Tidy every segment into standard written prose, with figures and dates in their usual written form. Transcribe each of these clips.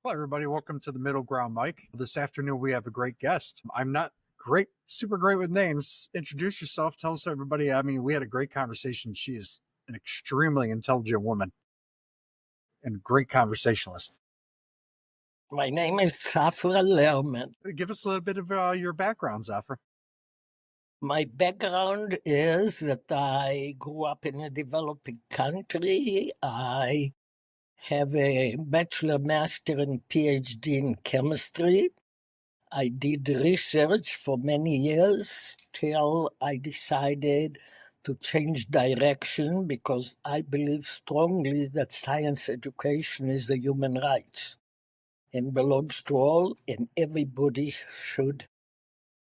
Hello, everybody. Welcome to the Middle Ground, Mike. This afternoon, we have a great guest. I'm not super great with names. Introduce yourself. Tell us, everybody. I mean, we had a great conversation. She is an extremely intelligent woman and great conversationalist. My name is Zafra Lerman. Give us a little bit of your background, Zafra. My background is that I grew up in a developing country. I have a bachelor, master, and PhD in chemistry. I did research for many years till I decided to change direction because I believe strongly that science education is a human right and belongs to all, and everybody should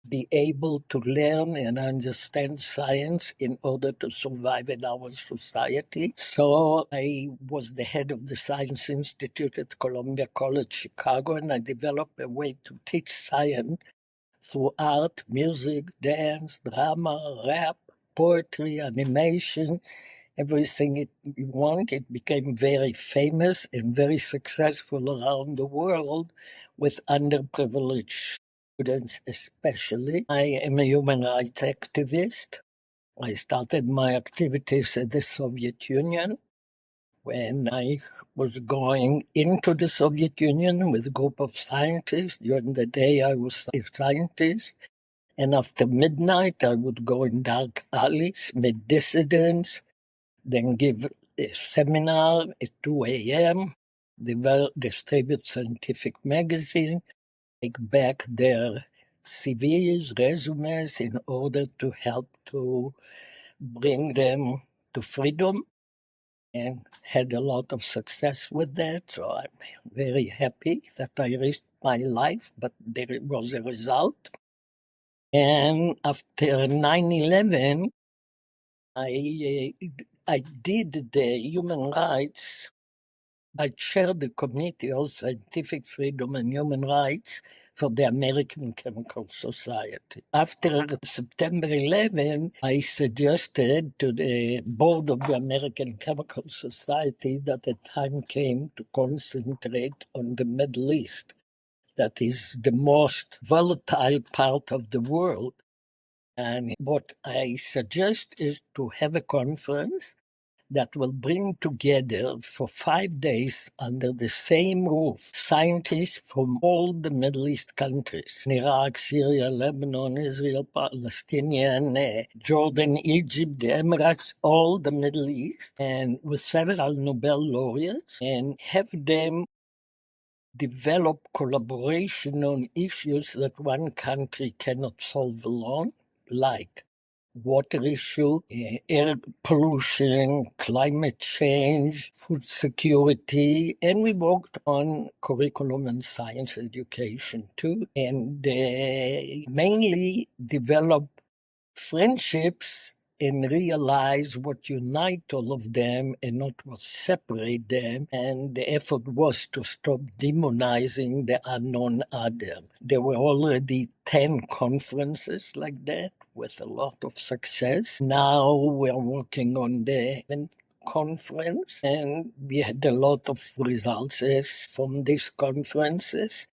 be able to learn and understand science in order to survive in our society. So I was the head of the Science Institute at Columbia College, Chicago, and I developed a way to teach science through art, music, dance, drama, rap, poetry, animation, everything you want. It became very famous and very successful around the world with underprivileged students especially. I am a human rights activist. I started my activities at the Soviet Union when I was going into the Soviet Union with a group of scientists. During the day, I was a scientist. And after midnight, I would go in dark alleys, meet dissidents, then give a seminar at 2 a.m., distribute scientific magazine, take back their CVs, resumes, in order to help to bring them to freedom, and had a lot of success with that. So I'm very happy that I risked my life, but there was a result. And after 9/11, I did the human rights. I chaired the Committee on Scientific Freedom and Human Rights for the American Chemical Society. After September 11, I suggested to the board of the American Chemical Society that the time came to concentrate on the Middle East. That is the most volatile part of the world. And what I suggest is to have a conference that will bring together for 5 days under the same roof scientists from all the Middle East countries, Iraq, Syria, Lebanon, Israel, Palestinian, Jordan, Egypt, the Emirates, all the Middle East, and with several Nobel laureates, and have them develop collaboration on issues that one country cannot solve alone, like water issue, air pollution, climate change, food security, and we worked on curriculum and science education too, and mainly develop friendships and realize what unites all of them and not what separates them. And the effort was to stop demonizing the unknown other. There were already 10 conferences like that with a lot of success. Now we're working on the conference, and we had a lot of results from these conferences.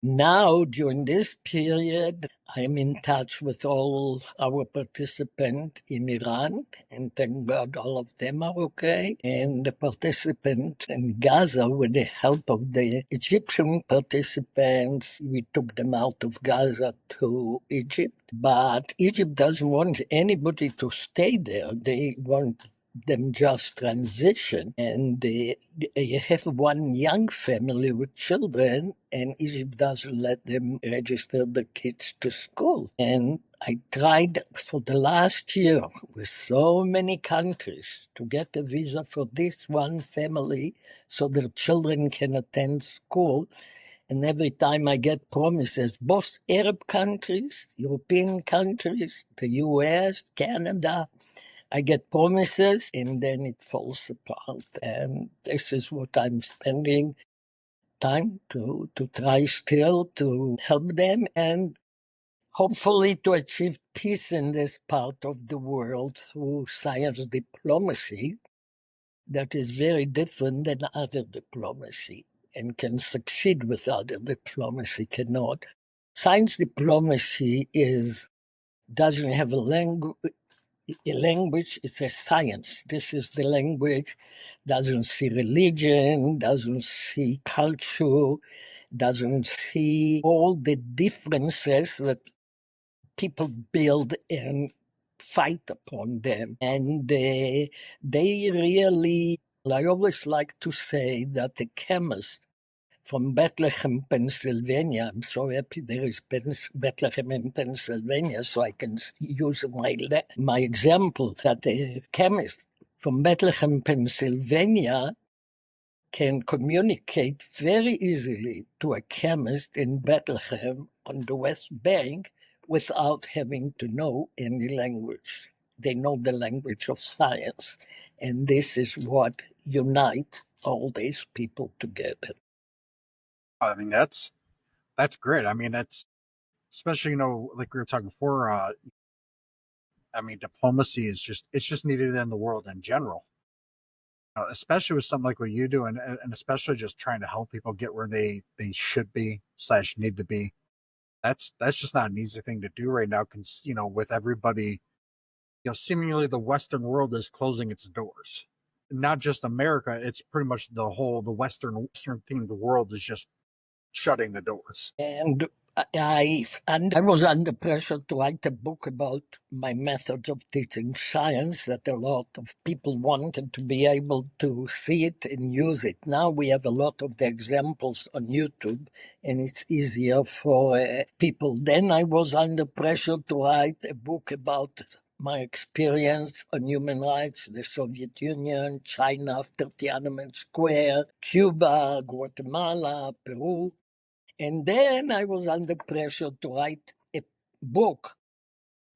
Now, during this period, I'm in touch with all our participants in Iran, and thank God all of them are okay. And the participants in Gaza, with the help of the Egyptian participants, we took them out of Gaza to Egypt. But Egypt doesn't want anybody to stay there. They want them just transition, and they have one young family with children, and Egypt doesn't let them register the kids to school. And I tried for the last year with so many countries to get a visa for this one family so their children can attend school. And every time I get promises, both Arab countries, European countries, the US, Canada, I get promises and then it falls apart. And this is what I'm spending time to try still to help them and hopefully to achieve peace in this part of the world through science diplomacy that is very different than other diplomacy. and can succeed without it. Diplomacy cannot. Science diplomacy doesn't have a language. It's a science. This is the language. Doesn't see religion, doesn't see culture, doesn't see all the differences that people build and fight upon them. And they really, I always like to say that the chemist from Bethlehem, Pennsylvania. I'm so happy there is Bethlehem in Pennsylvania, so I can use my example that a chemist from Bethlehem, Pennsylvania can communicate very easily to a chemist in Bethlehem on the West Bank without having to know any language. They know the language of science, and this is what unites all these people together. I mean, that's great. I mean, that's especially, like we were talking before. I mean, diplomacy is it's just needed in the world in general. Especially with something like what you do, and especially just trying to help people get where they should be / need to be. That's just not an easy thing to do right now. Because with everybody, seemingly the Western world is closing its doors. Not just America; it's pretty much the Western thing of the world is just shutting the doors. And I was under pressure to write a book about my methods of teaching science that a lot of people wanted to be able to see it and use it. Now we have a lot of the examples on YouTube, and it's easier for people. Then I was under pressure to write a book about my experience on human rights, the Soviet Union, China after Tiananmen Square, Cuba, Guatemala, Peru. And then I was under pressure to write a book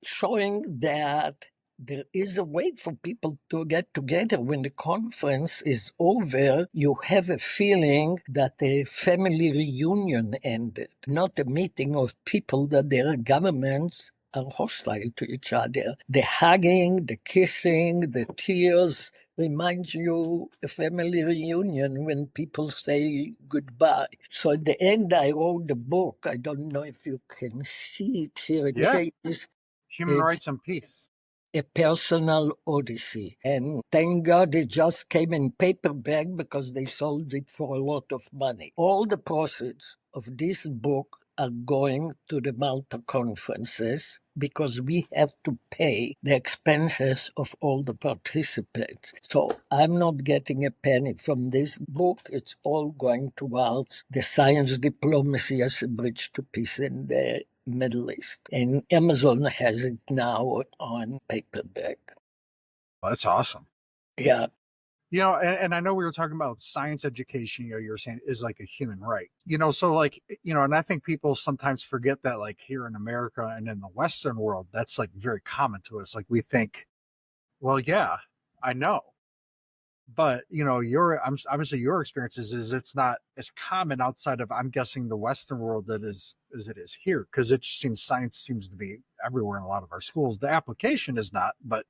showing that there is a way for people to get together. When the conference is over, you have a feeling that a family reunion ended, not a meeting of people that their governments are hostile to each other. The hugging, the kissing, the tears reminds you a family reunion when people say goodbye. So at the end, I wrote the book. I don't know if you can see it here. It says Human rights and peace. A personal odyssey. And thank God it just came in paperback because they sold it for a lot of money. All the proceeds of this book are going to the Malta conferences because we have to pay the expenses of all the participants. So I'm not getting a penny from this book. It's all going towards the science diplomacy as a bridge to peace in the Middle East. And Amazon has it now on paperback. Well, that's awesome. Yeah. And I know we were talking about science education, you were saying is like a human right. So like, and I think people sometimes forget that like here in America and in the Western world, that's like very common to us. Like we think, well, yeah, I know. But obviously your experiences is it's not as common outside of, I'm guessing, the Western world that is as it is here, because it just seems science seems to be everywhere in a lot of our schools. The application is not, but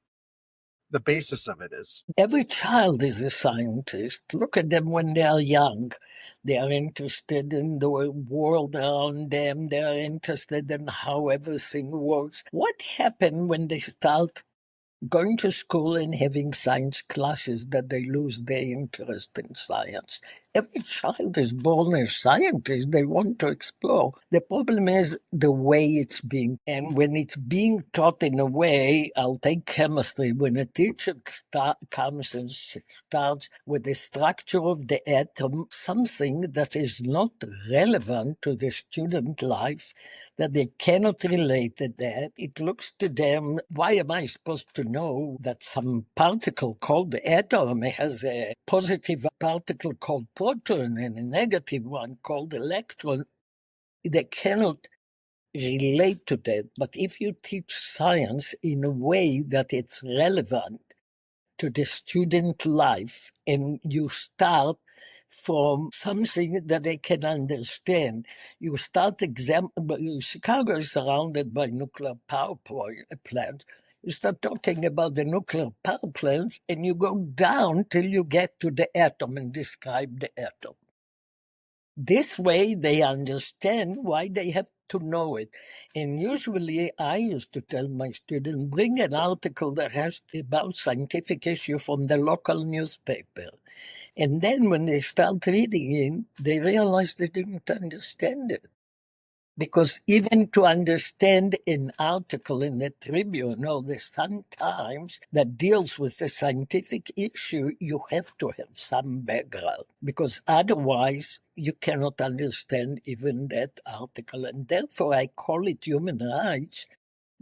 the basis of it is. Every child is a scientist. Look at them when they are young. They are interested in the world around them. They are interested in how everything works. What happens when they start going to school and having science classes that they lose their interest in science? Every child is born a scientist. They want to explore. The problem is the way it's being. And when it's being taught in a way, I'll take chemistry. When a teacher comes and starts with the structure of the atom, something that is not relevant to the student life, that they cannot relate to that, it looks to them, why am I supposed to know that some particle called the atom has a positive particle called proton and a negative one called electron? They cannot relate to that. But if you teach science in a way that it's relevant to the student life and you start from something that they can understand. You start Chicago is surrounded by nuclear power plants. You start talking about the nuclear power plants and you go down till you get to the atom and describe the atom. This way they understand why they have to know it. And usually I used to tell my students, bring an article that has about scientific issue from the local newspaper. And then when they start reading it, they realize they didn't understand it. Because even to understand an article in the Tribune or the Sun Times that deals with a scientific issue, you have to have some background, because otherwise you cannot understand even that article. And therefore I call it human rights,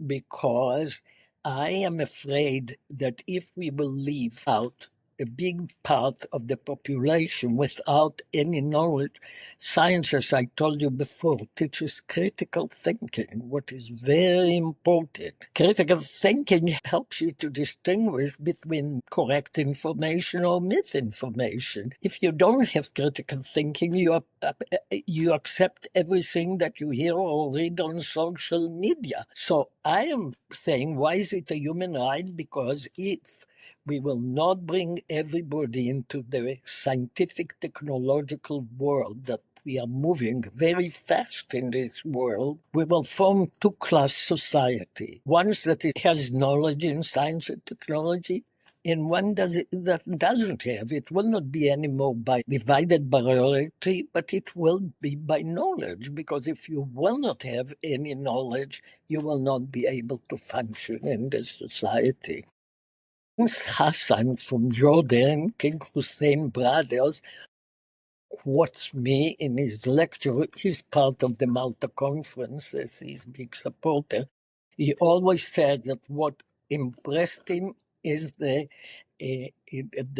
because I am afraid that if we will leave out a big part of the population without any knowledge, science, as I told you before, teaches critical thinking, what is very important. Critical thinking helps you to distinguish between correct information or misinformation. If you don't have critical thinking, you accept everything that you hear or read on social media. So I am saying, why is it a human right? Because if we will not bring everybody into the scientific technological world that we are moving very fast in this world, we will form two-class society. One that it has knowledge in science and technology, and one that doesn't have. It will not be anymore by divided priority, but it will be by knowledge, because if you will not have any knowledge, you will not be able to function in the society. Hassan from Jordan, King Hussein Brothers, quotes me in his lecture. He's part of the Malta Conference, as he's a big supporter. He always said that what impressed him is the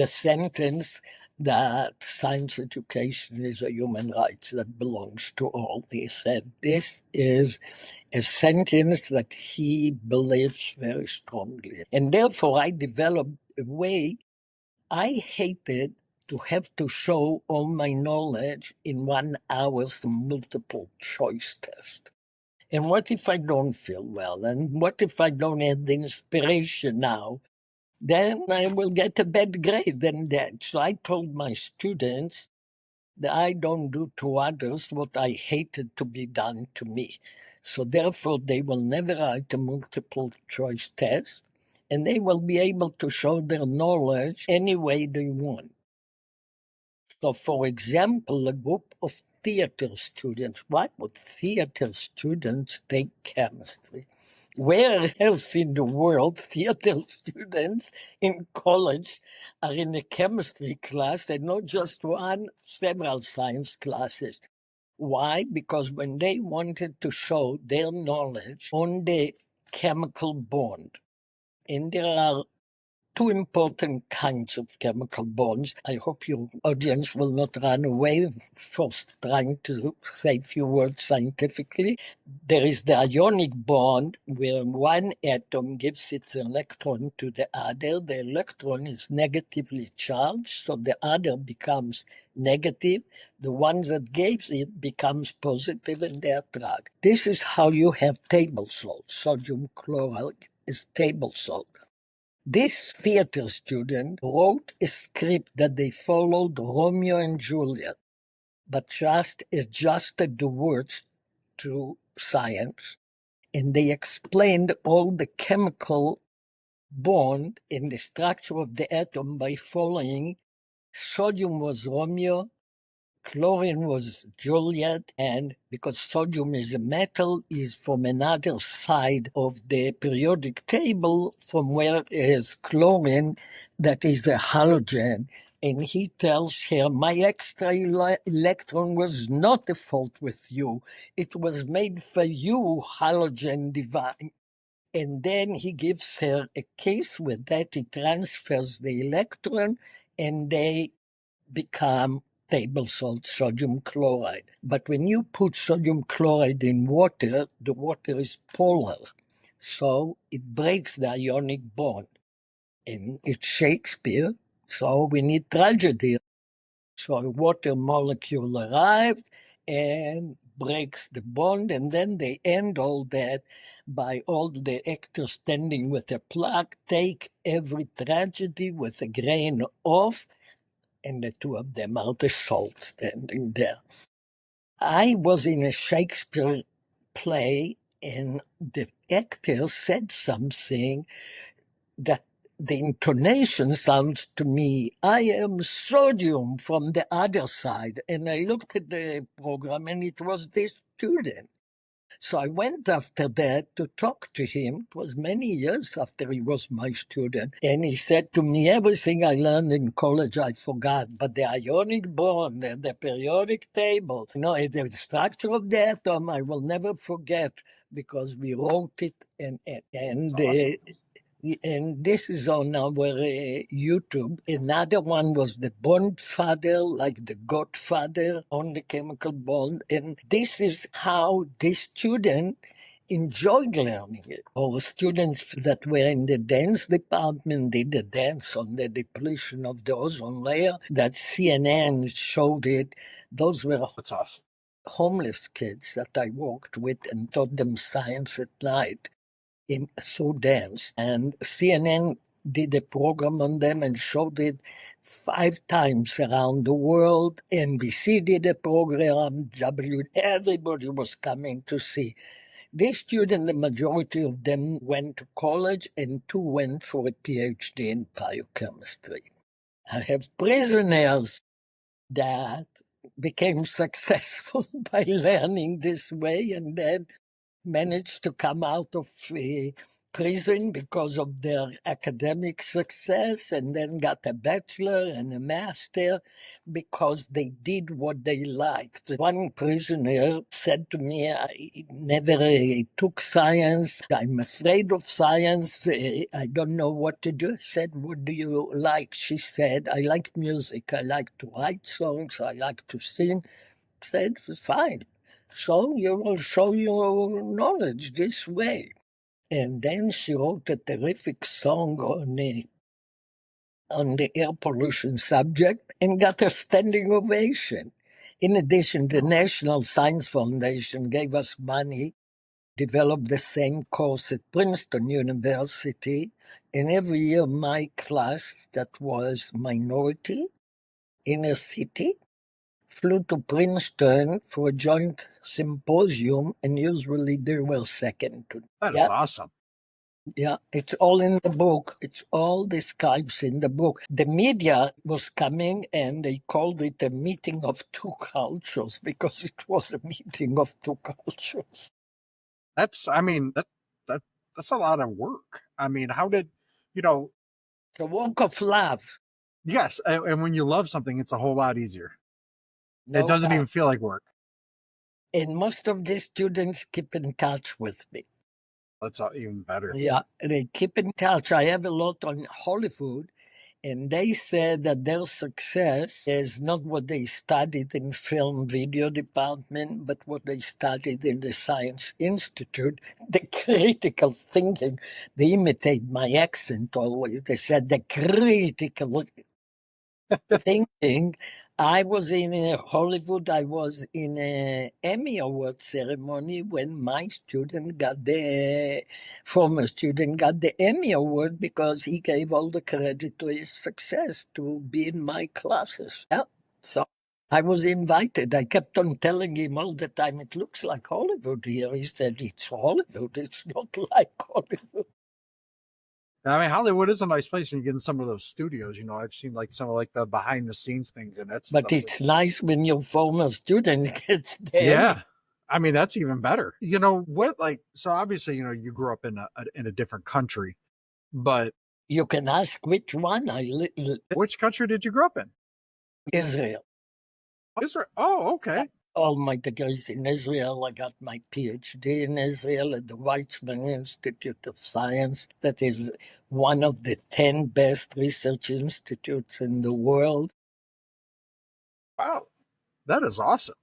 sentence that science education is a human right that belongs to all. He said this is a sentence that he believes very strongly. And therefore I developed a way. I hated to have to show all my knowledge in 1 hour's multiple choice test. And what if I don't feel well? And what if I don't have the inspiration now? Then I will get a bad grade and that. So I told my students that I don't do to others what I hated to be done to me. So therefore they will never write a multiple choice test, and they will be able to show their knowledge any way they want. So, for example, a group of theater students, why would theater students take chemistry? Where else in the world theater students in college are in a chemistry class and not just one, several science classes? Why? Because when they wanted to show their knowledge on the chemical bond, and there are two important kinds of chemical bonds. I hope your audience will not run away first trying to say a few words scientifically. There is the ionic bond, where one atom gives its electron to the other. The electron is negatively charged, so the other becomes negative. The one that gives it becomes positive, and they attract. This is how you have table salt. Sodium chloride is table salt. This theater student wrote a script that they followed Romeo and Juliet, but just adjusted the words to science, and they explained all the chemical bond in the structure of the atom by following sodium was Romeo, chlorine was Juliet, and because sodium is a metal, is from another side of the periodic table, from where is chlorine, that is a halogen. And he tells her, my extra electron was not a fault with you. It was made for you, halogen divine. And then he gives her a case with that. He transfers the electron, and they become table salt, sodium chloride. But when you put sodium chloride in water, the water is polar. So it breaks the ionic bond. And it's Shakespeare, so we need tragedy. So a water molecule arrived and breaks the bond, and then they end all that by all the actors standing with a plaque, take every tragedy with a grain of, and the two of them are the salt standing there. I was in a Shakespeare play, and the actor said something that the intonation sounds to me, I am sodium from the other side. And I looked at the program, and it was this student. So I went after that to talk to him. It was many years after he was my student. And he said to me, everything I learned in college I forgot, but the ionic bond and the periodic table, the structure of the atom, I will never forget because we wrote it Awesome. and this is on our YouTube. Another one was the bond father, like the godfather on the chemical bond. And this is how this student enjoyed learning it. Or students that were in the dance department did a dance on the depletion of the ozone layer that CNN showed it. Those were That's awesome. homeless kids that I worked with and taught them science at night through dance. And CNN did a program on them and showed it 5 times around the world. NBC did a program. Everybody was coming to see. These students, the majority of them went to college, and 2 went for a PhD in biochemistry. I have prisoners that became successful by learning this way, and then managed to come out of prison because of their academic success, and then got a bachelor and a master because they did what they liked. One prisoner said to me, I never took science. I'm afraid of science. I don't know what to do. I said, what do you like? She said, I like music. I like to write songs. I like to sing. I said, fine. So you will show your knowledge this way. And then she wrote a terrific song on the air pollution subject and got a standing ovation. In addition, the National Science Foundation gave us money, developed the same course at Princeton University, and every year my class that was minority, inner city, flew to Princeton for a joint symposium, and usually they were second to. That is Yeah, awesome. yeah, it's all in the book. It's all described in the book. The media was coming, and they called it a meeting of two cultures because it was a meeting of two cultures. I mean, that that's a lot of work. I mean, how did, you know, The work of love, yes, and when you love something, it's a whole lot easier. It no doesn't even doubt. feel like work. And most of the students keep in touch with me. That's even better. Yeah, they keep in touch. I have a lot on Hollywood, and they said that their success is not what they studied in film video department, but what they studied in the Science Institute, the critical thinking. They imitate my accent always. They said the critical thinking. I was in Hollywood. I was in an Emmy Award ceremony when my student got the former student got the Emmy Award because he gave all the credit to his success to be in my classes. Yeah. So I was invited. I kept on telling him all the time, it looks like Hollywood here. He said, it's Hollywood. It's not like Hollywood. I mean, Hollywood is a nice place when you get in some of those studios. I've seen like some of like the behind the scenes things, and that But stuff it's looks. nice when your former student gets the Emmy. Yeah, I mean that's even better. What? Like, so obviously, you grew up in a different country, but You can ask which one. which country did you grow up in? Israel. Israel. Oh, Yeah. okay. All my degrees in Israel. I got my PhD in Israel at the Weizmann Institute of Science. That is one of the 10 best research institutes in the world. Wow, that is awesome.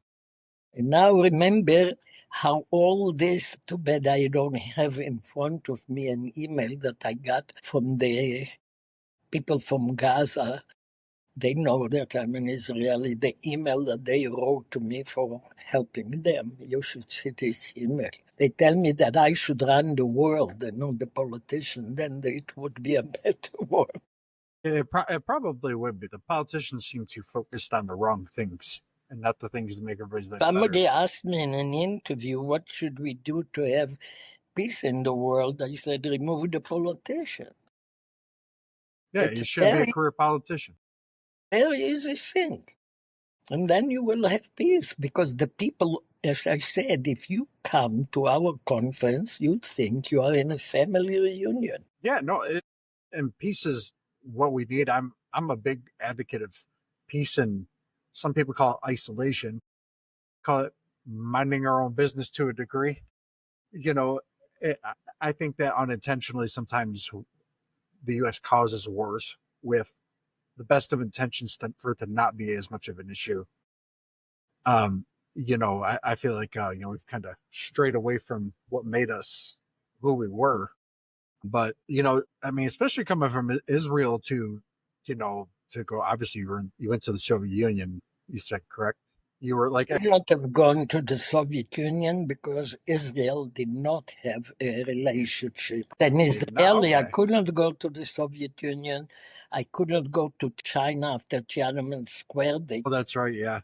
And now remember how all this, too bad I don't have in front of me an email that I got from the people from Gaza. They know that I'm an Israeli. The email that they wrote to me for helping them, you should see this email. They tell me that I should run the world and not the politician, then it would be a better world. It probably would be. The politicians seem too focused on the wrong things. and not the things that make everybody's life better. Somebody asked me in an interview, what should we do to have peace in the world? I said, remove the politician. Yeah, It's you a shouldn't be a very, career politician. very easy thing. And then you will have peace because the people, as I said, if you come to our conference, you think you are in a family reunion. Yeah, no, and peace is what we need. I'm a big advocate of peace, and some people call it isolation, call it minding our own business to a degree. You know, I think that unintentionally sometimes the U.S. causes wars with the best of intentions for it to not be as much of an issue. I feel like we've kind of strayed away from what made us who we were. But I mean, especially coming from Israel to go. Obviously, you went to the Soviet Union. You said correct. You were like, I would not have gone to the Soviet Union because Israel did not have a relationship. An Israeli, I okay. could not go to the Soviet Union. I could not go to China after Tiananmen Square. Oh, that's right. Yeah,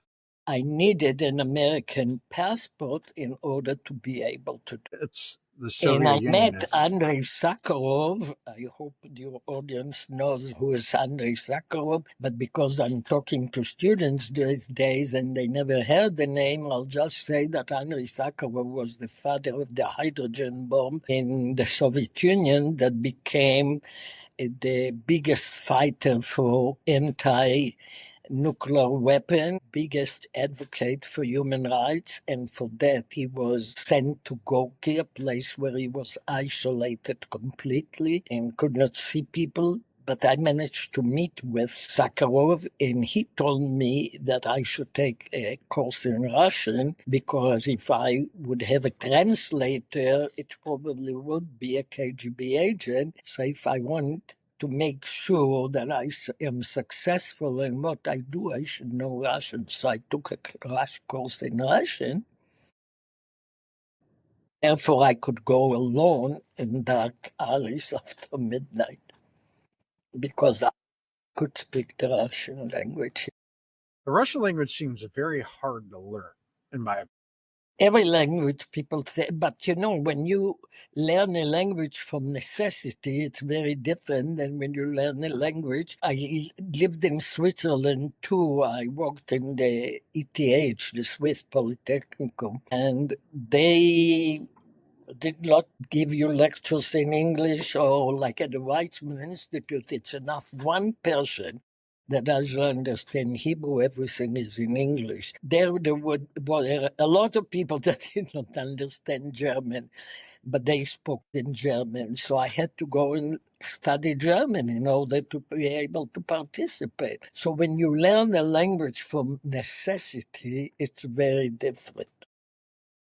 I needed an American passport in order to be able to do. it's the And Soviet I Union. met Andrei Sakharov. I hope your audience knows who is Andrei Sakharov, but because I'm talking to students these days and they never heard the name, I'll just say that Andrei Sakharov was the father of the hydrogen bomb in the Soviet Union that became the biggest fighter for anti-nuclear weapon, biggest advocate for human rights, and for that he was sent to Gorky, a place where he was isolated completely and could not see people. But I managed to meet with Sakharov, and he told me that I should take a course in Russian because if I would have a translator, it probably would be a KGB agent. So if I want to make sure that I am successful in what I do, I should know Russian. So I took a crash course in Russian. Therefore, I could go alone in dark alleys after midnight because I could speak the Russian language. The Russian language seems very hard to learn, in my opinion. Every language people say, but when you learn a language from necessity, it's very different than when you learn a language. I lived in Switzerland too. I worked in the ETH, the Swiss Polytechnicum, and they did not give you lectures in English or like at the Weizmann Institute. It's enough one person that doesn't understand Hebrew, everything is in English. There were a lot of people that did not understand German, but they spoke in German. So I had to go and study German in order to be able to participate. So when you learn a language from necessity, it's very different.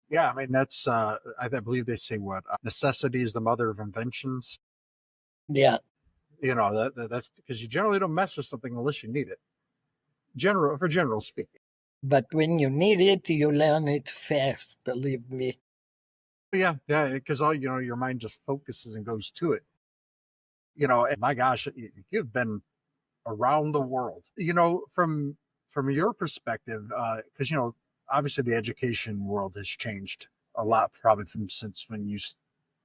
Yeah, I mean that's I believe they say what necessity is the mother of inventions. Yeah. That's because you generally don't mess with something unless you need it. General speaking. But when you need it, you learn it fast, believe me. Yeah, because all your mind just focuses and goes to it. And my gosh, you've been around the world. From your perspective, because obviously the education world has changed a lot, probably from since when you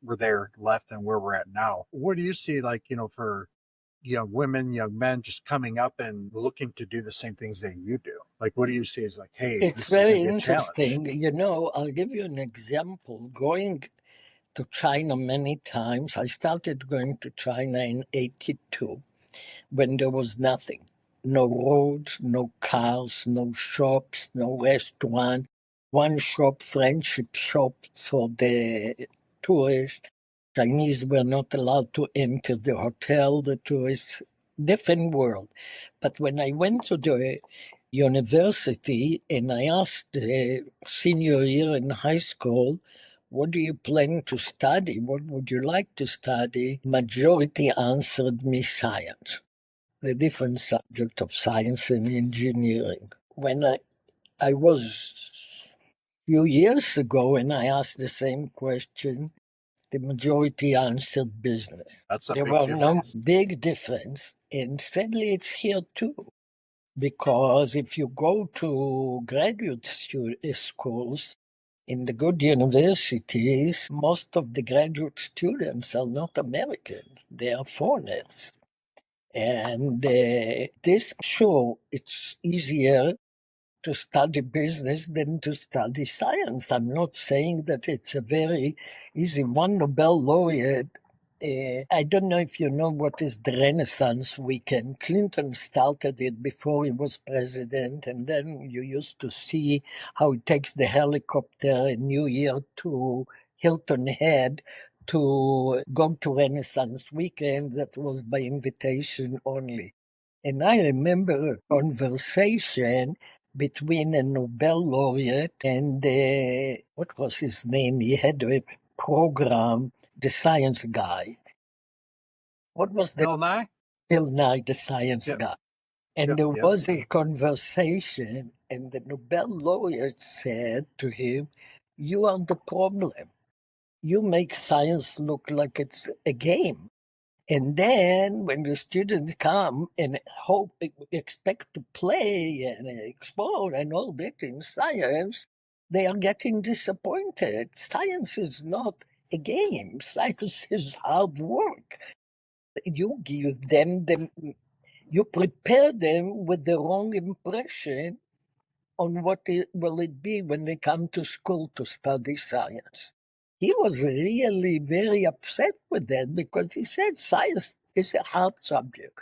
were there, left, and where we're at now. What do you see, like for young women, young men, just coming up and looking to do the same things that you do? Like, what do you see as like, hey, It's this is going very to be a challenge? interesting. I'll give you an example. Going to China many times, I started going to China in 82 when there was nothing. No roads, no cars, no shops, no restaurant. One shop, friendship shop for the tourists. Chinese were not allowed to enter the hotel, the tourists, different world. But when I went to the university and I asked the senior year in high school, what do you plan to study? What would you like to study? Majority answered me science, the different subject of science and engineering. When I was few years ago and I asked the same question, the majority answered business. That's a There big were no difference. big difference, and sadly, it's here too. Because if you go to graduate schools in the good universities, most of the graduate students are not American, they are foreigners. And this, sure, it's easier to study business than to study science. I'm not saying that it's a very easy. One Nobel laureate, I don't know if you know what is the Renaissance Weekend. Clinton started it before he was president, and then you used to see how he takes the helicopter in New Year to Hilton Head to go to Renaissance Weekend. That was by invitation only. And I remember a conversation between a Nobel laureate and what was his name? He had a program, the science guy. What was the Bill Nye? Bill Nye, the science Yep, guy? And yep, there yep. was a conversation, and the Nobel laureate said to him, "You are the problem. You make science look like it's a game." And then when the students come and expect to play and explore and all that in science, they are getting disappointed. Science is not a game. Science is hard work. You give them you prepare them with the wrong impression on what will it be when they come to school to study science. He was really very upset with that because he said science is a hard subject.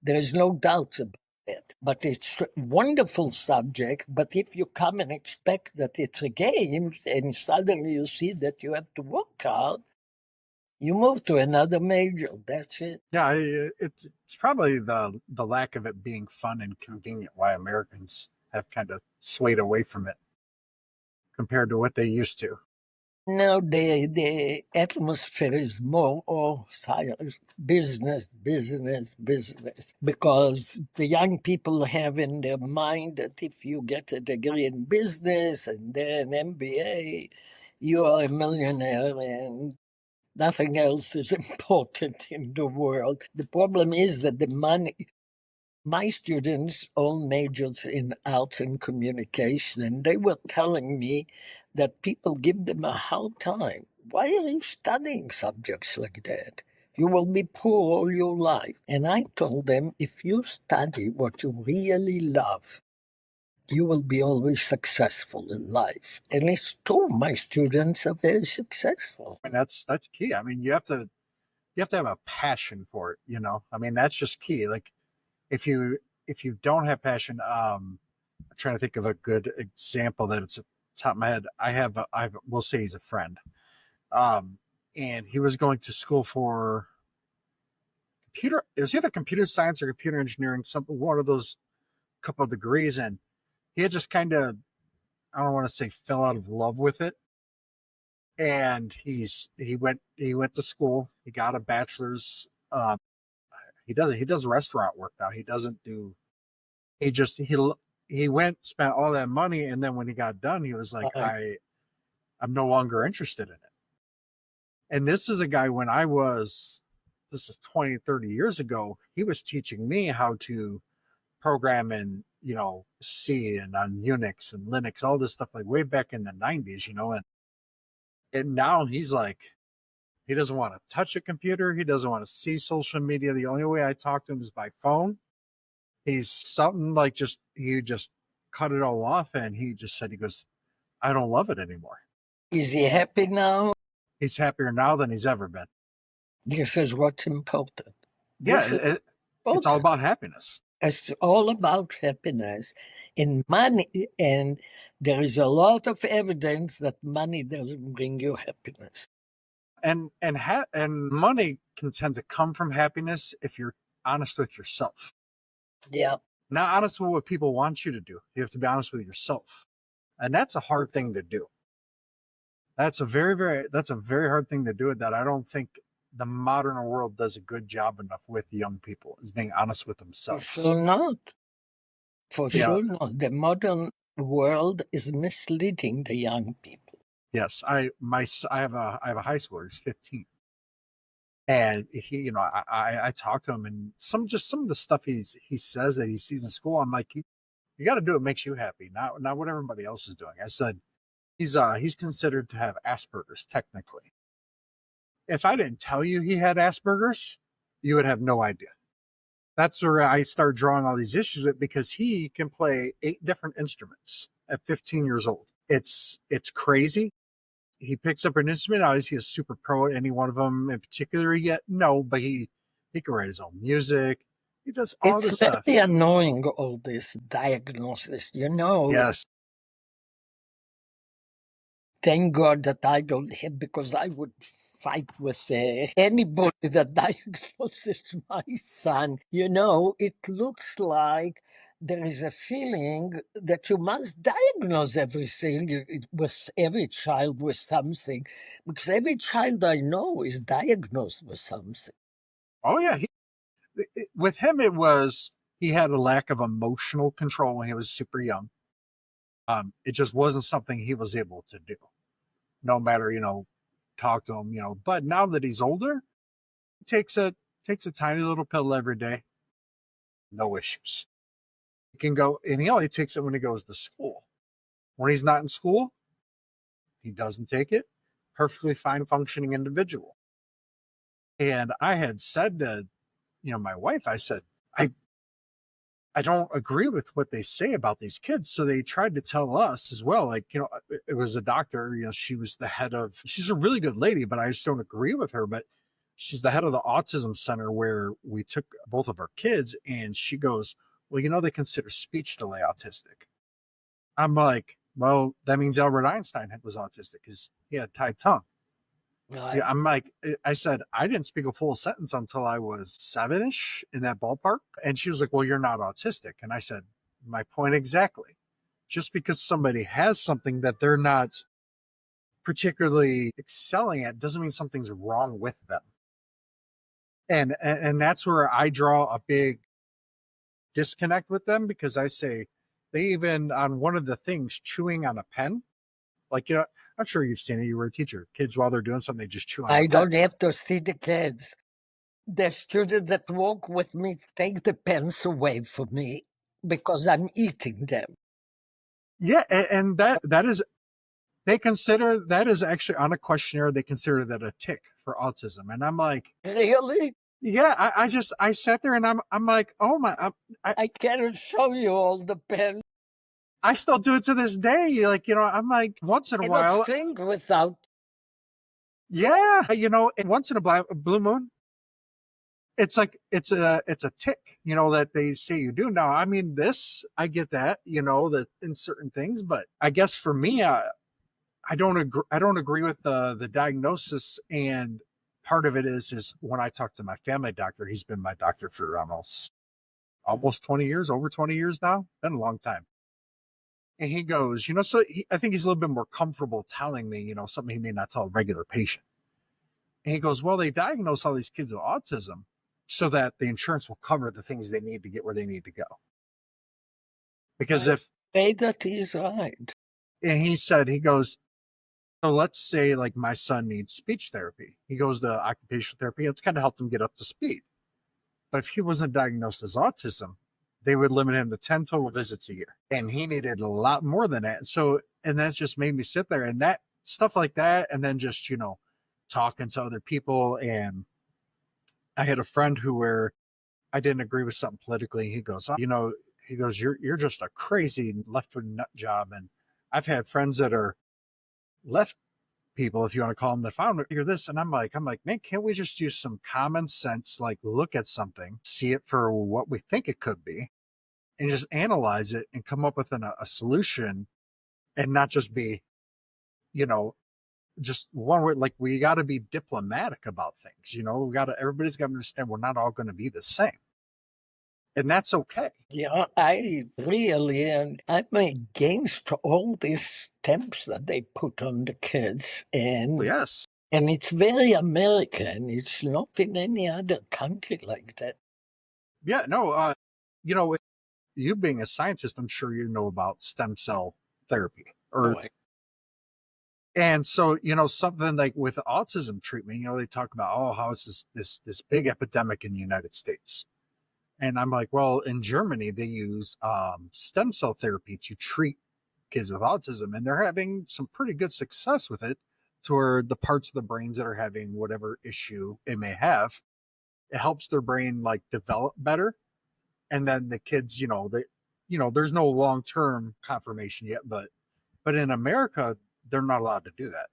There is no doubt about it. But it's a wonderful subject. But if you come and expect that it's a game and suddenly you see that you have to work hard, you move to another major. That's it. Yeah, it's probably the lack of it being fun and convenient why Americans have kind of swayed away from it compared to what they used to. Now the atmosphere is more science, business, because the young people have in their mind that if you get a degree in business and then MBA, you are a millionaire and nothing else is important in the world. The problem is that the money. My students all majors in arts and communication, and they were telling me that people give them a hard time. Why are you studying subjects like that? You will be poor all your life. And I told them, if you study what you really love, you will be always successful in life. And it's true, my students are very successful. And that's key. I mean, you have to have a passion for it, you know. I mean, that's just key. Like if you don't have passion, I'm trying to think of a good example that it's at the top of my head. We'll say he's a friend. Um, and he was going to school for computer. It was either computer science or computer engineering, something one of those couple of degrees, and he had just kind of, I don't want to say fell out of love with it. And he went to school. He got a bachelor's. He does restaurant work now. He doesn't do. He just he went spent all that money, and then when he got done, he was like, Uh, I'm no longer interested in it. And this is a guy when this is 20, 30 years ago, he was teaching me how to program in, C and on Unix and Linux, all this stuff like way back in the 90s, and now he's like, he doesn't want to touch a computer. He doesn't want to see social media. The only way I talk to him is by phone. He's something like he just cut it all off. And he just said, he goes, I don't love it anymore. is he happy now? He's happier now than he's ever been. This is what's important. Yeah, This is it's all important. about happiness. It's all about happiness and money, and there is a lot of evidence that money doesn't bring you happiness. And money can tend to come from happiness if you're honest with yourself. Yeah, Not honest with what people want you to do. You have to be honest with yourself. And that's a hard thing to do. That's a very hard thing to do that I don't think the modern world does a good job enough with young people is being honest with for themselves. sure not. For Yeah. sure not. The modern world is misleading the young people. Yes. I have a high schooler. He's 15. And he, I talked to him, and some of the stuff he says that he sees in school, I'm like, you got to do what makes you happy, not what everybody else is doing. I said he's considered to have Asperger's technically. If I didn't tell you he had Asperger's, you would have no idea. That's where I started drawing all these issues with, because he can play 8 different instruments at 15 years old. It's crazy. He picks up an instrument. Is he a super pro at any one of them in particular yet? No, but he can write his own music. He does all It's this stuff. very annoying, all this diagnosis, you know. Yes. Thank God that I don't have, because I would fight with anybody that diagnoses my son. You know, it looks like there is a feeling that you must diagnose everything with every child with something, because every child I know is diagnosed with something. Oh yeah. With him, it was he had a lack of emotional control when he was super young. It just wasn't something he was able to do. No matter, talk to him, But now that he's older, he takes a tiny little pill every day, no issues. He can go, and he only takes it when he goes to school. When he's not in school, he doesn't take it. Perfectly fine functioning individual. And I had said to, my wife, I said, I don't agree with what they say about these kids. So they tried to tell us as well. Like, it was a doctor, she was the head of, she's a really good lady, but I just don't agree with her. But she's the head of the autism center where we took both of our kids. And she goes, well, they consider speech delay autistic. I'm like, well, that means Albert Einstein was autistic because he had tied tongue. Right. Yeah, I'm like, I said, I didn't speak a full sentence until I was 7-ish, in that ballpark. And she was like, well, you're not autistic. And I said, my point exactly. Just because somebody has something that they're not particularly excelling at doesn't mean something's wrong with them. And that's where I draw a big disconnect with them, because I say they even, on one of the things, chewing on a pen, like, I'm sure you've seen it. You were a teacher. Kids, while they're doing something, they just chew on a I pen. don't have to see the kids. The students that walk with me take the pens away from me because I'm eating them. Yeah, and that is, they consider that is actually on a questionnaire. They consider that a tick for autism, and I'm like, Really? yeah. I sat there and I'm like, oh my, I cannot show you all the pens. I still do it to this day. Like, I'm like, once in a I while, cannot think without. yeah, and once in a blue moon, it's like it's a tick, that they say you do. Now, I mean, this, I get that, that in certain things, but I guess for me, I don't agree. I don't agree with the diagnosis, and part of it is when I talk to my family doctor. He's been my doctor for almost 20 years, over 20 years now. Been a long time. And he goes, I think he's a little bit more comfortable telling me, something he may not tell a regular patient. And he goes, well, they diagnose all these kids with autism so that the insurance will cover the things they need to get where they need to go. Because if, That is right. and he goes, so let's say like my son needs speech therapy. He goes to occupational therapy. It's kind of helped him get up to speed. But if he wasn't diagnosed as autism, they would limit him to 10 total visits a year. And he needed a lot more than that. So, and that just made me sit there, and that stuff like that. And then just, talking to other people. And I had a friend where I didn't agree with something politically. He goes, you're just a crazy left wing nut job. And I've had friends that are left people, if you want to call them, that found you're this. And I'm like, man, can't we just use some common sense? Like, look at something, see it for what we think it could be, and just analyze it and come up with a solution, and not just be, you know, just one word. Like, we got to be diplomatic about things. Everybody's got to understand we're not all going to be the same. And that's okay. Yeah, I really, and I'm against all these stamps that they put on the kids, and Yes. and it's very American. It's not in any other country like that. Yeah. No. You being a scientist, I'm sure you know about stem cell therapy, or Oh, And so, something like with autism treatment, they talk about, oh, how it's this big epidemic in the United States. And I'm like, well, in Germany, they use stem cell therapy to treat kids with autism, and they're having some pretty good success with it, to where the parts of the brains that are having whatever issue it may have, it helps their brain like develop better. And then the kids, there's no long term confirmation yet, but in America, they're not allowed to do that.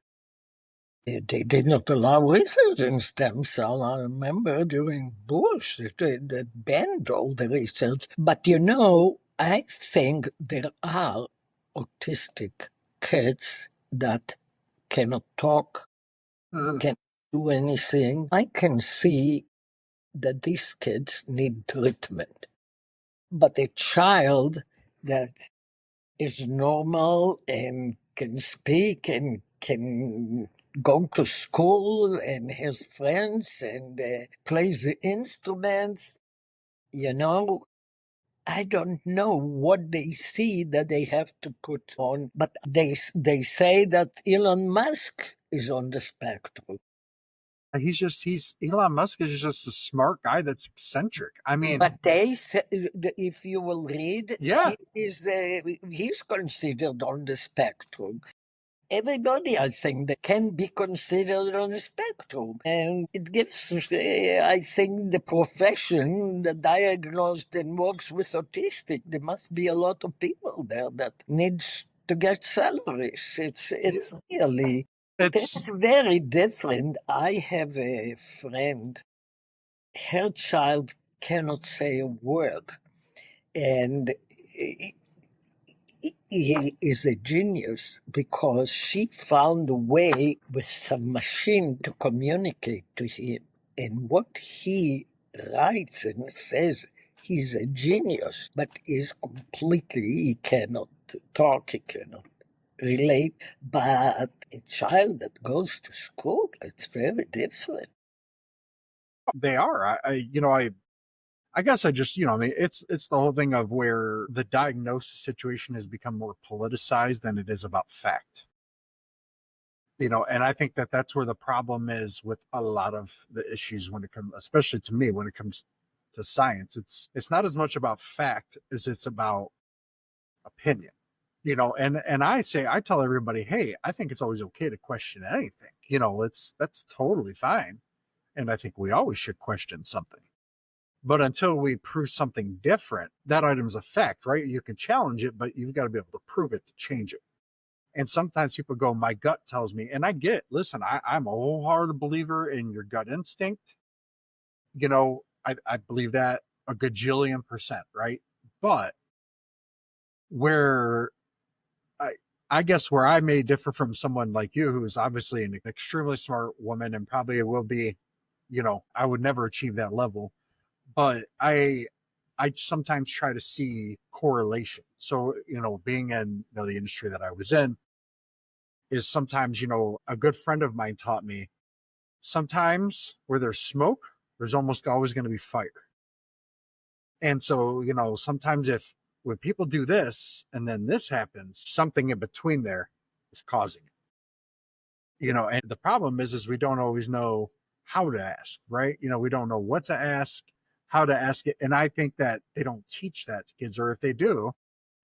They did not allow research in stem cell. I remember during Bush, they banned all the research. But I think there are autistic kids that cannot talk, Mhm. can't do anything. I can see that these kids need treatment. But a child that is normal and can speak and can go to school and has friends and plays the instruments, you know, I don't know what they see that they have to put on, but they say that Elon Musk is on the spectrum. He's Elon Musk is just a smart guy that's eccentric. I mean, But they say, if you will read, yeah, he's considered on the spectrum. Everybody, I think, that can be considered on the spectrum. And it gives, I think, the profession that diagnosed and works with autistic, there must be a lot of people there that needs to get salaries. It's really, it's it's very different. I have a friend, her child cannot say a word. And he is a genius because she found a way with some machine to communicate to him. And what he writes and says, he's a genius, but he cannot talk, he cannot relate. But a child that goes to school, it's very different. they are. I guess I just, I mean, it's the whole thing of where the diagnosis situation has become more politicized than it is about fact. And I think that that's where the problem is with a lot of the issues when it comes, especially to me, when it comes to science. It's not as much about fact as it's about opinion. And I tell everybody, hey, I think it's always okay to question anything. That's totally fine, and I think we always should question something. But until we prove something different, that item's a fact, right? You can challenge it, but you've got to be able to prove it to change it. And sometimes people go, my gut tells me, and I get, listen, I'm a wholehearted believer in your gut instinct. I believe that a gajillion percent, right? But where I, I guess where I may differ from someone like you, who is obviously an extremely smart woman and probably will be, I would never achieve that level, but I sometimes try to see correlation. So, being in the industry that I was in, is sometimes, a good friend of mine taught me, sometimes where there's smoke, there's almost always going to be fire. And so, sometimes if when people do this and then this happens, something in between there is causing it. And the problem is we don't always know how to ask, right? We don't know what to ask, how to ask it. And I think that they don't teach that to kids, or if they do,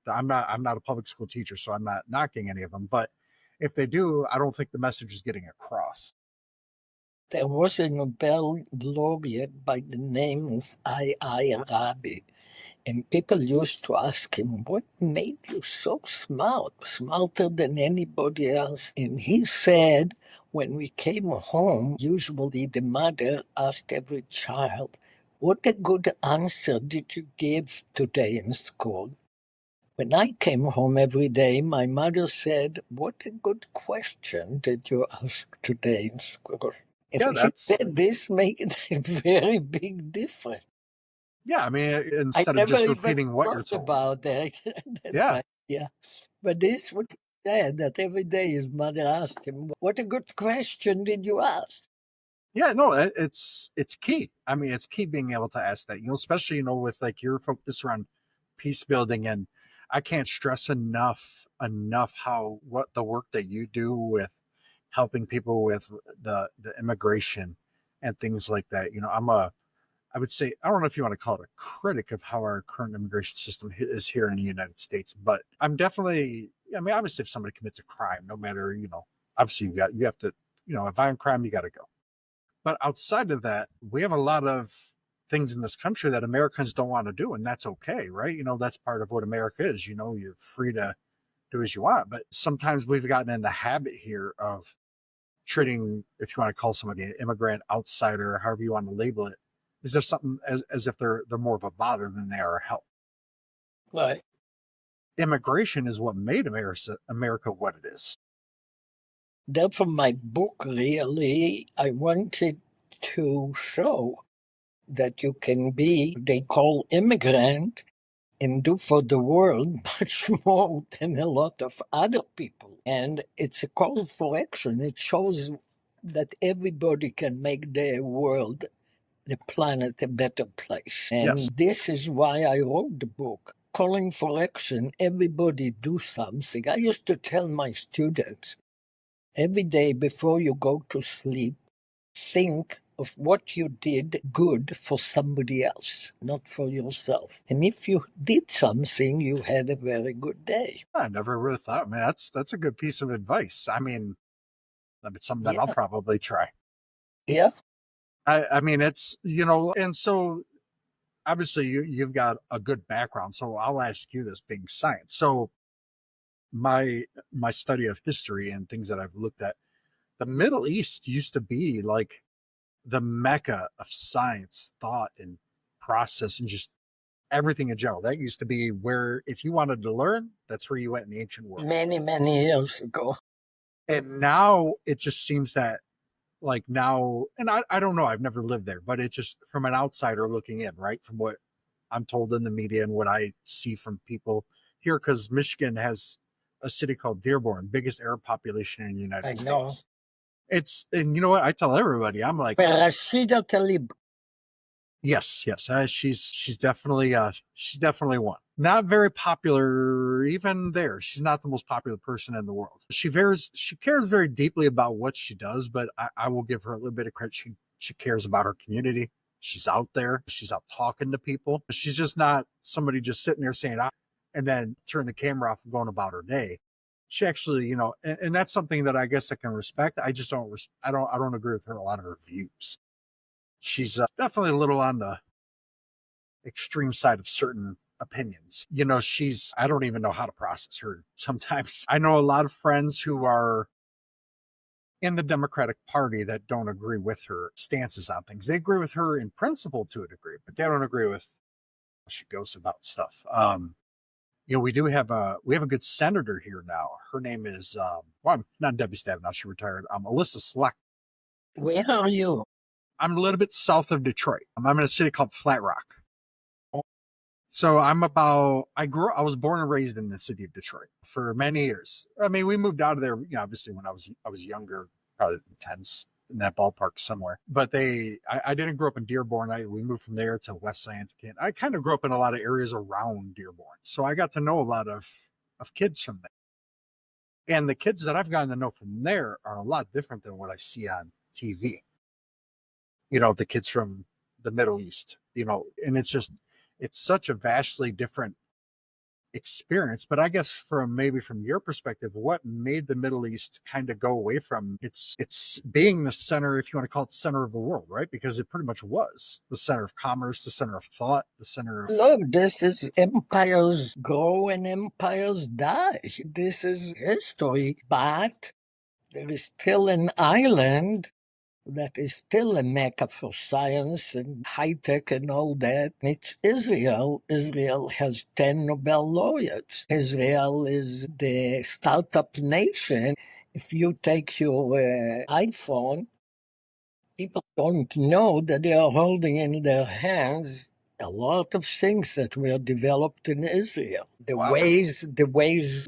I'm not a public school teacher, so I'm not knocking any of them. But if they do, I don't think the message is getting across. There was a Nobel laureate by the name of I. Rabi. And people used to ask him, what made you so smart, smarter than anybody else? And he said, when we came home, usually the mother asked every child, what a good answer did you give today in school? When I came home every day, my mother said, what a good question did you ask today in school? And Yeah, he that's said, this makes a very big difference. yeah. I mean, I instead of never just even repeating what you're thought told. about that. That's Yeah, right. Yeah. But this what he said that every day his mother asked him, what a good question did you ask? yeah. No, it's key. I mean, it's key being able to ask that. Especially with like your focus around peace building, and I can't stress enough how what the work that you do with helping people with the immigration and things like that. I would say, I don't know if you want to call it a critic of how our current immigration system is here in the United States, but I'm definitely, I mean, obviously if somebody commits a crime, no matter, obviously you have to, a violent crime, you got to go. But outside of that, we have a lot of things in this country that Americans don't want to do, and that's okay, right? That's part of what America is. You're free to do as you want, but sometimes we've gotten in the habit here of treating, if you want to call somebody an immigrant, outsider, however you want to label it, is there something as if they're more of a bother than they are a help. Right. Immigration is what made America what it is. Therefore, my book really, I wanted to show that you can be, they call immigrant, and do for the world much more than a lot of other people. And it's a call for action. It shows that everybody can make the world, the planet, a better place. And Yes. this is why I wrote the book. Calling for action, everybody do something. I used to tell my students, every day before you go to sleep, think of what you did good for somebody else, not for yourself. And if you did something, you had a very good day. I never really thought, man, that's a good piece of advice. I mean, it's something that I'll Yeah. probably try. Yeah. I mean, it's, and so obviously you've got a good background. So I'll ask you this, being science. So my study of history and things that I've looked at, the Middle East used to be like the mecca of science, thought, and process, and just everything in general. That used to be where, if you wanted to learn, that's where you went in the ancient world. Many, many years ago. And now it just seems that, like, now, and I don't know, I've never lived there, but it just, from an outsider looking in, right, from what I'm told in the media and what I see from people here, because Michigan has a city called Dearborn, biggest Arab population in the United States. And you know what? I tell everybody, I'm like, Rashida Talib. yes, yes, she's definitely one. Not very popular even there. She's not the most popular person in the world. She cares very deeply about what she does, but I will give her a little bit of credit. She cares about her community. She's out there. She's out talking to people. She's just not somebody just sitting there saying, and then turn the camera off and going about her day. She actually, and that's something that I guess I can respect. I just don't, I don't agree with her, a lot of her views. She's definitely a little on the extreme side of certain opinions. I don't even know how to process her sometimes. I know a lot of friends who are in the Democratic Party that don't agree with her stances on things. They agree with her in principle to a degree, but they don't agree with how she goes about stuff. We have a good senator here now. Her name is well, not Debbie Stabenow, she retired. Alyssa Select. Where are you? I'm a little bit south of Detroit. I'm in a city called Flat Rock. So I was born and raised in the city of Detroit for many years. I mean, we moved out of there, obviously when I was younger, probably 10s, in that ballpark somewhere. But I didn't grow up in Dearborn. We moved from there to West Santican. I kind of grew up in a lot of areas around Dearborn. So I got to know a lot of kids from there. And the kids that I've gotten to know from there are a lot different than what I see on TV. The kids from the Middle East, and it's such a vastly different experience. But I guess from your perspective, what made the Middle East kind of go away from it's being the center, if you want to call it the center of the world, right? Because it pretty much was the center of commerce, the center of thought, the center of... Look, this is empires grow and empires die. This is history, but there is still an island that is still a mecca for science and high tech and all that. It's Israel. Israel has 10 Nobel laureates. Israel is the startup nation. If you take your iPhone, people don't know that they are holding in their hands a lot of things that were developed in Israel. The ways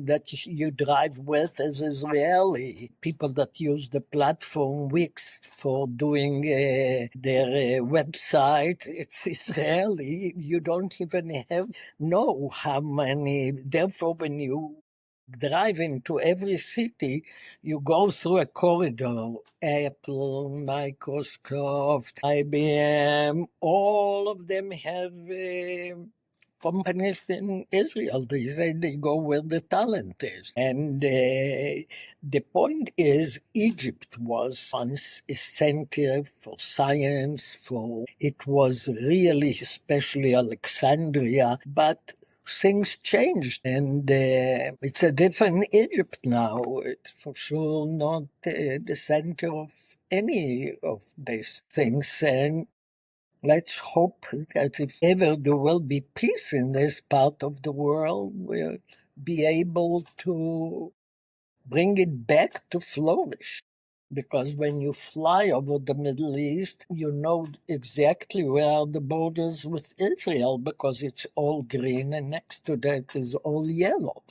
that you drive with as Israeli, people that use the platform Wix for doing their website, it's Israeli. You don't even know how many. Therefore, when you drive into every city, you go through a corridor, Apple, Microsoft, IBM, all of them have companies in Israel. They say they go where the talent is. And the point is, Egypt was once a center for science, it was really, especially Alexandria, but things changed, and it's a different Egypt now. It's for sure not the center of any of these things, and let's hope that if ever there will be peace in this part of the world, we'll be able to bring it back to flourish. Because when you fly over the Middle East, you know exactly where are the borders with Israel because it's all green and next to that is all yellow.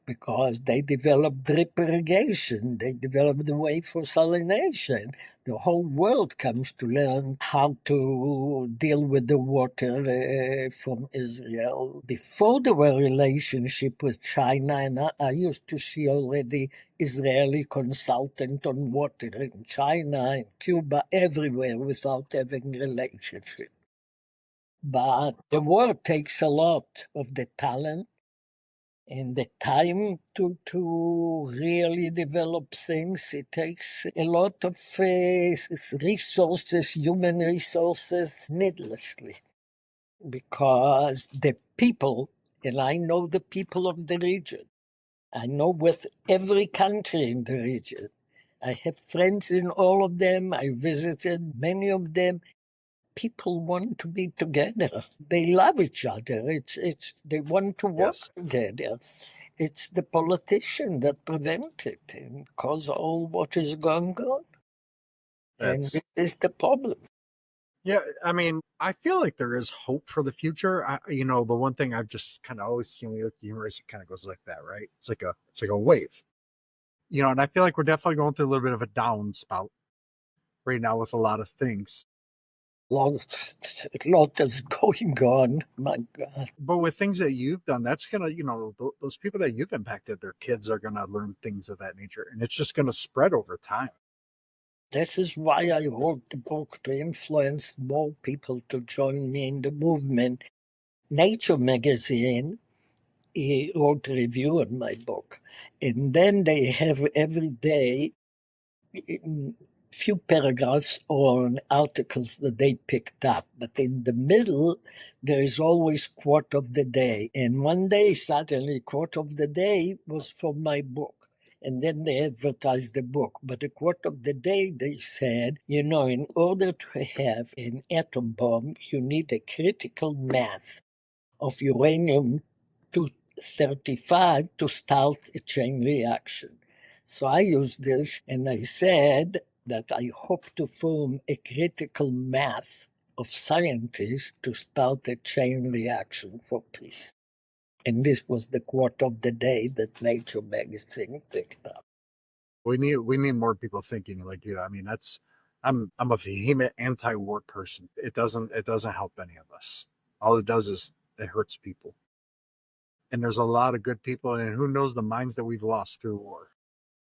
Because they developed drip irrigation, they developed the way for salination. The whole world comes to learn how to deal with the water from Israel. Before there were relationship with China, and I used to see already Israeli consultant on water in China, in Cuba, everywhere without having relationship. But the world takes a lot of the talent and the time to really develop things. It takes a lot of resources, human resources, needlessly, because the people, and I know the people of the region, I know with every country in the region. I have friends in all of them. I visited many of them. People want to be together. They love each other. They want to work Yes. together. It's the politician that prevent it and cause all what is going on. And That's this is the problem. yeah. I mean, I feel like there is hope for the future. The one thing I've just kind of always seen with the universe, it kind of goes like that, right? It's like a wave, and I feel like we're definitely going through a little bit of a down spout right now with a lot of things. Lot is going on. My God. But with things that you've done, that's gonna, those people that you've impacted, their kids are gonna learn things of that nature, and it's just gonna spread over time. This is why I wrote the book, to influence more people to join me in the movement. Nature magazine wrote a review on my book. And then they have every day few paragraphs on articles that they picked up. But in the middle, there is always quote of the day. And one day, suddenly, quote of the day was from my book. And then they advertised the book. But the quote of the day, they said, in order to have an atom bomb, you need a critical mass of uranium 235 to start a chain reaction. So I used this and I said that I hope to form a critical mass of scientists to start a chain reaction for peace. And this was the quote of the day that Nature magazine picked up. We need more people thinking like you. I mean, I'm a vehement anti-war person. It doesn't help any of us. All it does is it hurts people. And there's a lot of good people, and who knows the minds that we've lost through war.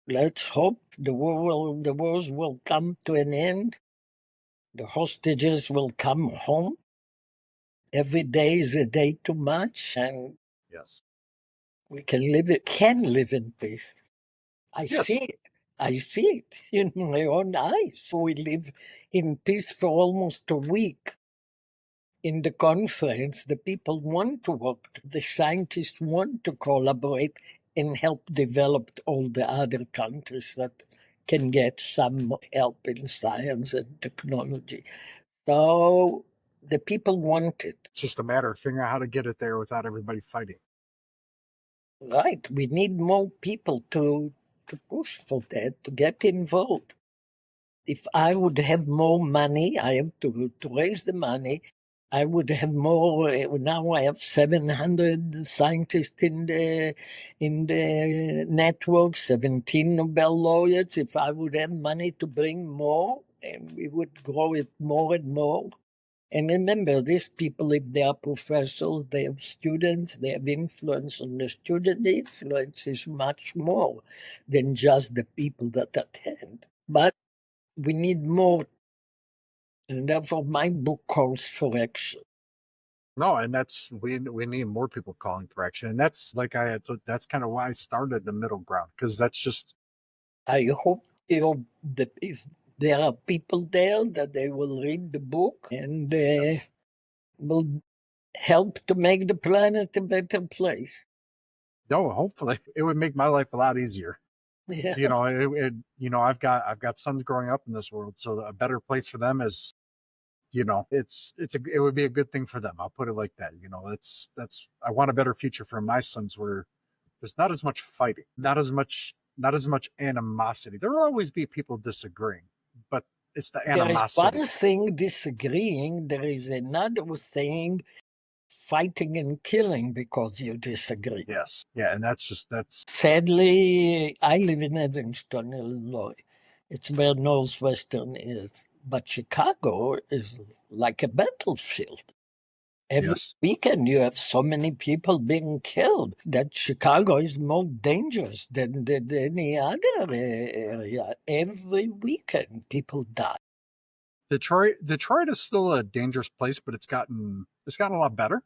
Let's hope the wars will come to an end. The hostages will come home. Every day is a day too much, and Yes. we can live in peace. I see Yes. it. I see it in my own eyes. We live in peace for almost a week. In the conference, the people want to work, the scientists want to collaborate and help develop all the other countries that can get some help in science and technology. So the people want it. It's just a matter of figuring out how to get it there without everybody fighting. Right. We need more people to push for that, to get involved. If I would have more money, I have to raise the money. I would have more. Now I have 700 scientists in the network, 17 Nobel laureates. If I would have money to bring more, and we would grow it more and more. And remember, these people, if they are professors, they have students, they have influence on the student. The influence is much more than just the people that attend. But we need more. And therefore, my book calls for action. No, and that's we need more people calling for action, and that's like I had. That's kind of why I started the middle ground, because that's just I hope that if there are people there that they will read the book and yes. will help to make the planet a better place. No, hopefully it would make my life a lot easier. Yeah. I've got sons growing up in this world, so a better place for them is, it would be a good thing for them. I'll put it like that. That's I want a better future for my sons where there's not as much fighting, not as much animosity. There will always be people disagreeing, but it's the There is animosity. one thing disagreeing, there is another thing fighting and killing because you disagree. Yes. Yeah, and that's Sadly, I live in Evanston, Illinois. It's where Northwestern is. But Chicago is like a battlefield. Every yes. weekend you have so many people being killed that Chicago is more dangerous than any other area. Every weekend people die. Detroit is still a dangerous place, but it's gotten a lot better,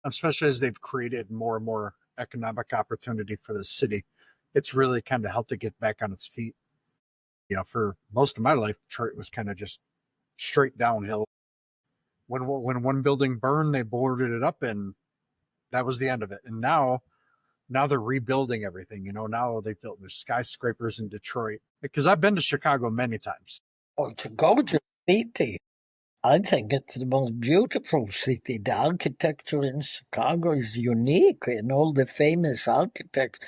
especially as they've created more and more economic opportunity for the city. It's really kind of helped it get back on its feet. For most of my life, Detroit was kind of just straight downhill. When one building burned, they boarded it up, and that was the end of it. And now they're rebuilding everything. Now they built their skyscrapers in Detroit. Because I've been to Chicago many times. Oh, it's a gorgeous city. I think it's the most beautiful city. The architecture in Chicago is unique, and all the famous architects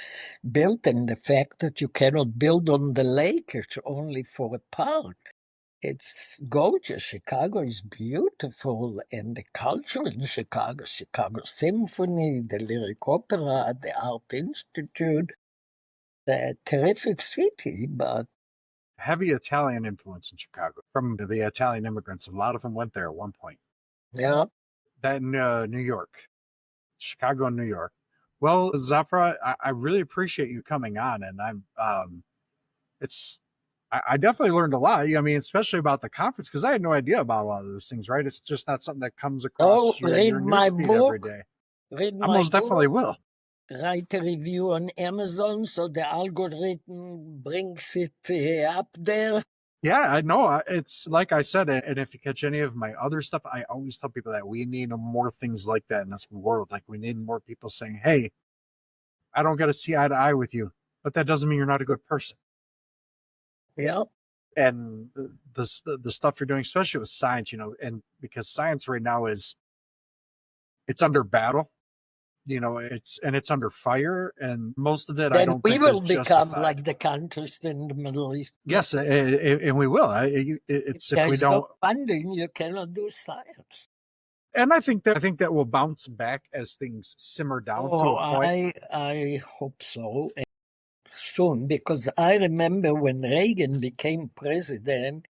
built, and the fact that you cannot build on the lake, it's only for a park. It's gorgeous. Chicago is beautiful, and the culture in Chicago, Chicago Symphony, the Lyric Opera, the Art Institute, a terrific city, but Heavy Italian influence in Chicago from the Italian immigrants. A lot of them went there at one point. yeah. That in New York, Chicago and New York. Well, Zafra, I really appreciate you coming on, and it's, I definitely learned a lot. I mean, especially about the conference, because I had no idea about a lot of those things. Right? It's just not something that comes Oh, across your read my newsfeed every book. day. Read I my most definitely book. will. Write a review on Amazon so the algorithm brings it up there. Yeah, I know. It's like I said, and if you catch any of my other stuff, I always tell people that we need more things like that in this world. Like we need more people saying, "Hey, I don't get to see eye to eye with you, but that doesn't mean you're not a good person." Yeah. And the stuff you're doing, especially with science, and because science right now it's under battle, it's under fire, and most of it I Then don't we think is will become justified. like the countries in the Middle East. Yes, and we will. If It's if there we is no don't, funding, you cannot do science. and I think that will bounce back as things simmer down to Oh, a point. I hope so. And soon, because I remember when Reagan became president,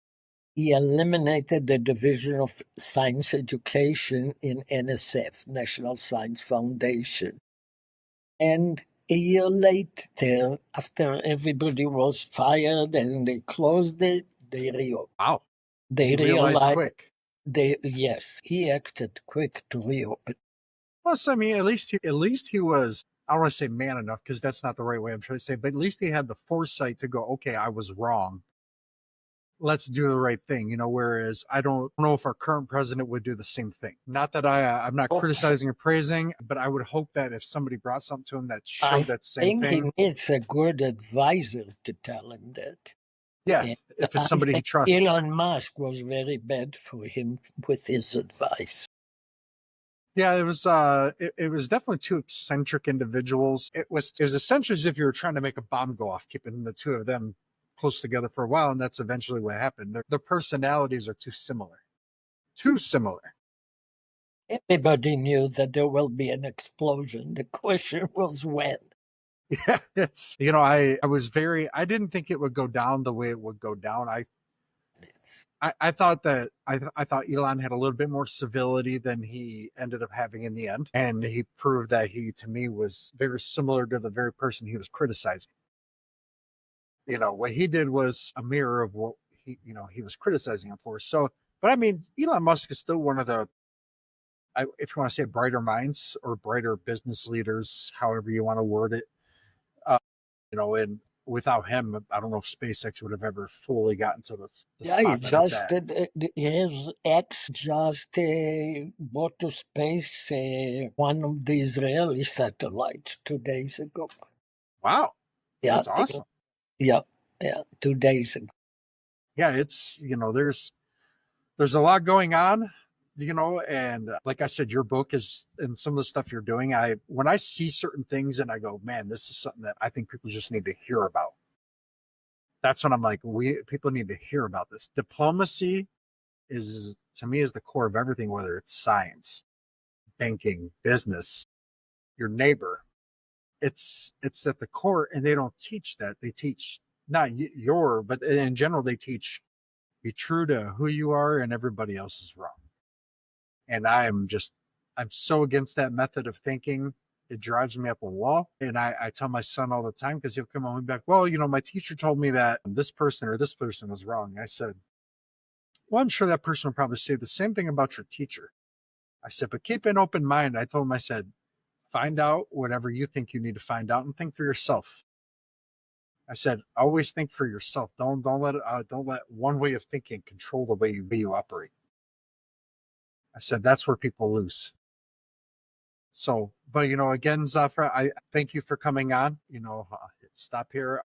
he eliminated the Division of Science Education in NSF, National Science Foundation. And a year later, after everybody was fired and they closed it, they reopened. Wow, They he realized realized quick. yes, he acted quick to reopen. Plus, I mean, at least he was. I don't want to say man enough because that's not the right way I'm trying to say, but at least he had the foresight to go, okay, I was wrong. Let's do the right thing. Whereas I don't know if our current president would do the same thing. Not that I'm not Oops. criticizing or praising, but I would hope that if somebody brought something to him that I showed that same think he thing, needs a good advisor to tell him that. yeah, And if it's I somebody he think trusts. Elon Musk was very bad for him with his advice. Yeah, it was definitely two eccentric individuals. It was essentially as if you were trying to make a bomb go off, keeping the two of them close together for a while, and that's eventually what happened. Their personalities are too similar. Too similar. Everybody knew that there will be an explosion. The question was when. Yeah, I didn't think it would go down the way it would go down. I thought that I thought Elon had a little bit more civility than he ended up having in the end, and he proved that he, to me, was very similar to the very person he was criticizing. What he did was a mirror of what he was criticizing him for. So, but I mean, Elon Musk is still one of the, if you want to say, brighter minds or brighter business leaders, however you want to word it. Uh, and without him, I don't know if SpaceX would have ever fully gotten to the Yeah, he spot that it's just at. his ex just brought to space one of the Israeli satellites 2 days ago. Wow, Yeah, that's awesome. yeah, yeah, 2 days ago. Yeah, it's there's a lot going on, and like I said, your book is, and some of the stuff you're doing, I when I see certain things and I go, man, this is something that I think people just need to hear about. That's when I'm like, we people need to hear about this. Diplomacy is, to me, is the core of everything, whether it's science, banking, business, your neighbor. It's at the core, and they don't teach that. They teach not your, but in general, they teach be true to who you are, and everybody else is wrong. And I'm so against that method of thinking. It drives me up a wall. And I tell my son all the time, because he'll come home and be like, well, my teacher told me that this person or this person was wrong. I said, well, I'm sure that person will probably say the same thing about your teacher. I said, but keep an open mind. I told him, I said, find out whatever you think you need to find out, and think for yourself. I said, always think for yourself. Don't let one way of thinking control the way you operate. I said, that's where people lose. So, but again, Zafra, I thank you for coming on. Stop here.